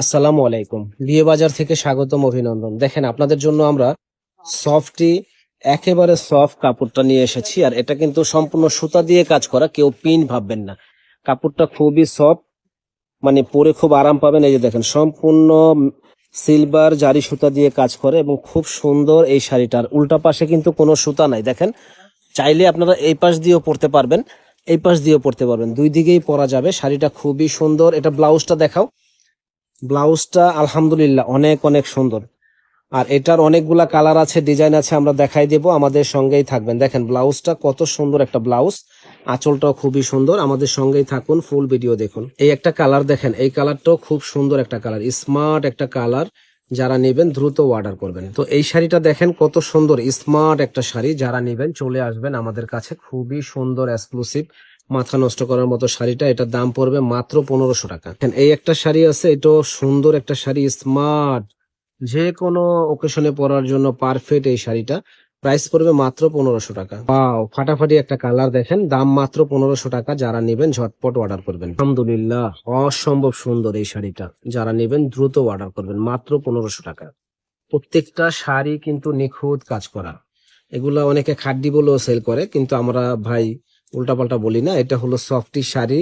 আসসালামু আলাইকুম। বিয়ে বাজার থেকে স্বাগতম, অভিনন্দন। দেখেন, আপনাদের জন্য আমরা সফটি একেবারে সফট কাপড়টা নিয়ে এসেছি। আর এটা কিন্তু সম্পূর্ণ সুতা দিয়ে কাজ করা, কেউ পিন ভাববেন না। কাপড়টা খুবই সফট, মানে পরে খুব আরাম পাবেন। এই যে দেখেন, সম্পূর্ণ সিলভার জারি সুতা দিয়ে কাজ করে এবং খুব সুন্দর এই শাড়িটার। উল্টা পাশে কিন্তু কোনো সুতা নাই, দেখেন। চাইলে আপনারা এই পাশ দিয়েও পরতে পারবেন, এই পাশ দিয়েও পরতে পারবেন, দুই দিকেই পরা যাবে। শাড়িটা খুবই সুন্দর। এটা ব্লাউজটা দেখাও। ব্লাউজটা আলহামদুলিল্লাহ অনেক অনেক সুন্দর। আর এটার অনেকগুলা কালার আছে, ডিজাইন আছে, আমরা দেখাই দেব। আমাদের সঙ্গেই থাকবেন। দেখেন ব্লাউজটা কত সুন্দর একটা ব্লাউজ, আঁচলটাও খুবই সুন্দর। আমাদের সঙ্গেই থাকুন, ফুল ভিডিও দেখুন। এই একটা কালার দেখেন, এই কালারটাও খুব সুন্দর একটা কালার, স্মার্ট একটা কালার। যারা নেবেন দ্রুত অর্ডার করবেন। তো এই শাড়িটা দেখেন কত সুন্দর, স্মার্ট একটা শাড়ি। যারা নেবেন চলে আসবেন আমাদের কাছে, খুবই সুন্দর এক্সক্লুসিভ, মাথা নষ্ট করার মতো শাড়িটা। এটার দাম পড়বে মাত্র 1500 টাকা। এই একটা শাড়ি আছে, এটাও সুন্দর একটা শাড়ি, স্মার্ট, যে কোনো ওকেশনে পরার জন্য পারফেক্ট এই শাড়িটা। প্রাইস পড়বে মাত্র 1500 টাকা। ওয়াও, ফাটাফাটি একটা কালার। দেখেন দাম মাত্র 1500 টাকা। যারা নেবেন ঝটপট অর্ডার করবেন। আলহামদুলিল্লাহ, অসম্ভব সুন্দর এই শাড়িটা। যারা নেবেন দ্রুত অর্ডার করবেন, মাত্র 1500 টাকা। প্রত্যেকটা শাড়ি কিন্তু নিখুঁত কাজ করা। এগুলা অনেকে খাড্ডি বলেও সেল করে, কিন্তু আমরা ভাই উল্টাপাল্টা বলি না। এটা হলো সফটি শাড়ি,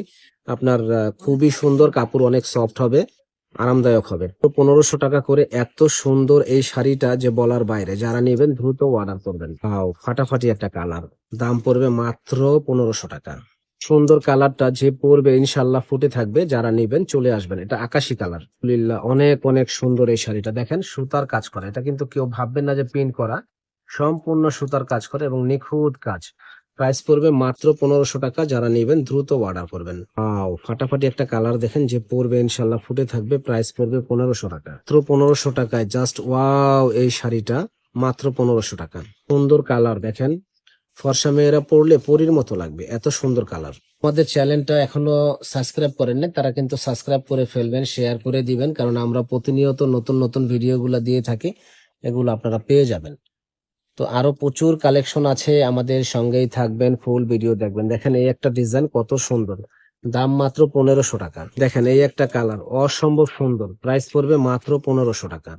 আপনার খুবই সুন্দর কাপড়, অনেক সফট হবে, আরামদায়ক হবে। তো 1500 টাকা করে এত সুন্দর এই শাড়িটা যে বলার বাইরে। যারা নেবেন দ্রুত অর্ডার করবেন। ফাটাফাটি একটা কালার, দাম পড়বে মাত্র 1500 টাকা। সুন্দর কালারটা যে পরবে ইনশাল্লাহ ফুটে থাকবে। যারা নেবেন চলে আসবেন। এটা আকাশি কালার, আলহামদুলিল্লাহ অনেক অনেক সুন্দর এই শাড়িটা। দেখেন সুতার কাজ করা, এটা কিন্তু কেউ ভাববেন না যে প্রিন্ট করা, সম্পূর্ণ সুতার কাজ করে এবং নিখুঁত কাজ। প্রাইস পড়বে মাত্র 1500 টাকা। যারা নেবেন দ্রুত অর্ডার করবেন। ফাটাফাটি একটা কালার দেখেন, যে পরবে ইনশাল্লাহ ফুটে থাকবে। প্রাইস পড়বে 1500 টাকা, মাত্র 1500 টাকায়। জাস্ট ওয়াও, এই শাড়িটা মাত্র 1500 টাকা। সুন্দর কালার দেখেন, ফর্সা মেয়েরা পরলে পরীর মতো লাগবে, এত সুন্দর কালার। আমাদের চ্যানেলটা এখনো সাবস্ক্রাইব করেন না, তারা কিন্তু সাবস্ক্রাইব করে ফেলবেন, শেয়ার করে দিবেন, কারণ আমরা প্রতিনিয়ত নতুন নতুন ভিডিওগুলো দিয়ে থাকি, এগুলো আপনারা পেয়ে যাবেন। তো আরো প্রচুর কালেকশন আছে, আমাদের সঙ্গেই থাকবেন, ফুল ভিডিও দেখবেন। দেখেন এই একটা ডিজাইন কত সুন্দর, দাম মাত্র 1500 টাকা। দেখেন এই একটা কালার অসম্ভব সুন্দর, প্রাইস পড়বে মাত্র 1500 টাকা।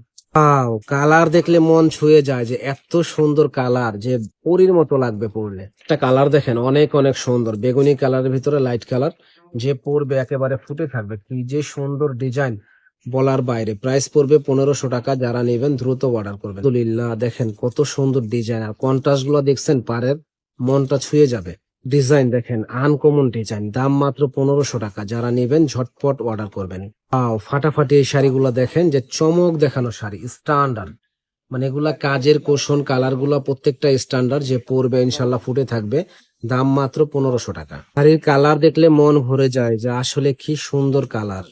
কালার দেখলে মন ছুঁয়ে যায়, যে এত সুন্দর কালার, যে পরীর মতো লাগবে পরলে। একটা কালার দেখেন অনেক অনেক সুন্দর, বেগুনি কালারের ভিতরে লাইট কালার, যে পরবে একেবারে ফুটে থাকবে। কি যে সুন্দর ডিজাইন, বলার বাইরে। প্রাইস পড়বে 1500 টাকা। যারা নেবেন দ্রুত অর্ডার করবেন। আলহামদুলিল্লাহ, দেখেন কত সুন্দর ডিজাইন, আর কন্ট্রাস্ট গুলো দেখছেন পারের, মনটা ছুঁয়ে যাবে। ডিজাইন দেখেন আনকমন ডিজাইন, দাম মাত্র 1500 টাকা। যারা নেবেন ঝটপট অর্ডার করবেন। ফাটাফাটি এই শাড়িগুলো দেখেন, যে চমক দেখানো শাড়ি, স্ট্যান্ডার্ড, মানে এগুলা কাজের কোশন, কালার গুলা প্রত্যেকটা স্ট্যান্ডার্ড, যে পরবে ইনশাল্লাহ ফুটে থাকবে। দাম মাত্র 1500 টাকা। শাড়ির কালার দেখলে মন ভরে যায়, যে আসলে কি সুন্দর কালার।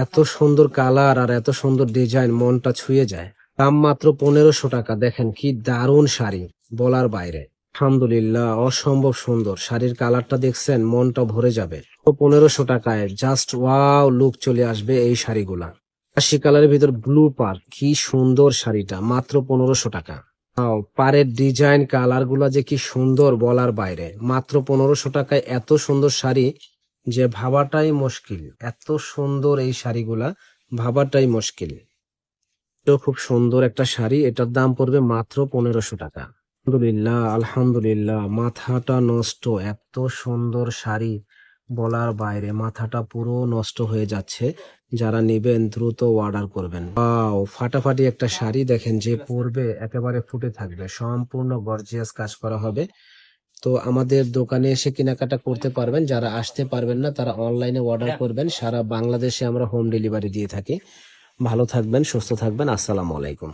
এত সুন্দর কালার আর এত সুন্দর ডিজাইন, মনটা ছুঁয়ে যায়। দাম মাত্র 1500 টাকা। দেখেন কি দারুণ শাড়ি, বলার বাইরে। আলহামদুলিল্লাহ, অসম্ভব সুন্দর শাড়ির কালারটা দেখছেন, মনটা ভরে যাবে। তো 1500 টাকায় জাস্ট ওয়াও লুক চলে আসবে এই শাড়িগুলা। আশি কালারের ভিতর ব্লু পার, কি সুন্দর শাড়িটা, মাত্র 1500 টাকা। পারের ডিজাইন, কালার গুলা যে কি সুন্দর, বলার বাইরে। মাত্র 1500 টাকায় এত সুন্দর শাড়ি, যে ভাবাটাই মুশকিল। এত সুন্দর এই শাড়িগুলা, ভাবাটাই মুশকিল। তো খুব সুন্দর একটা শাড়ি, এটার দাম পড়বে মাত্র 1500 টাকা। আলহামদুলিল্লাহ, আলহামদুলিল্লাহ, মাথাটা নষ্ট, এত সুন্দর শাড়ি, বলার বাইরে। মাথাটা পুরো নষ্ট হয়ে যাচ্ছে। যারা নেবেন দ্রুত অর্ডার করবেন। ফাটাফাটি একটা শাড়ি দেখেন, যে পরবে একেবারে ফুটে থাকবে, সম্পূর্ণ গর্জিয়াস কাজ করা হবে। তো আমাদের দোকানে এসে কেনাকাটা করতে পারবেন। যারা আসতে পারবেন না, তারা অনলাইনে অর্ডার করবেন। সারা বাংলাদেশে আমরা হোম ডেলিভারি দিয়ে থাকি। ভালো থাকবেন, সুস্থ থাকবেন। আসসালামু আলাইকুম।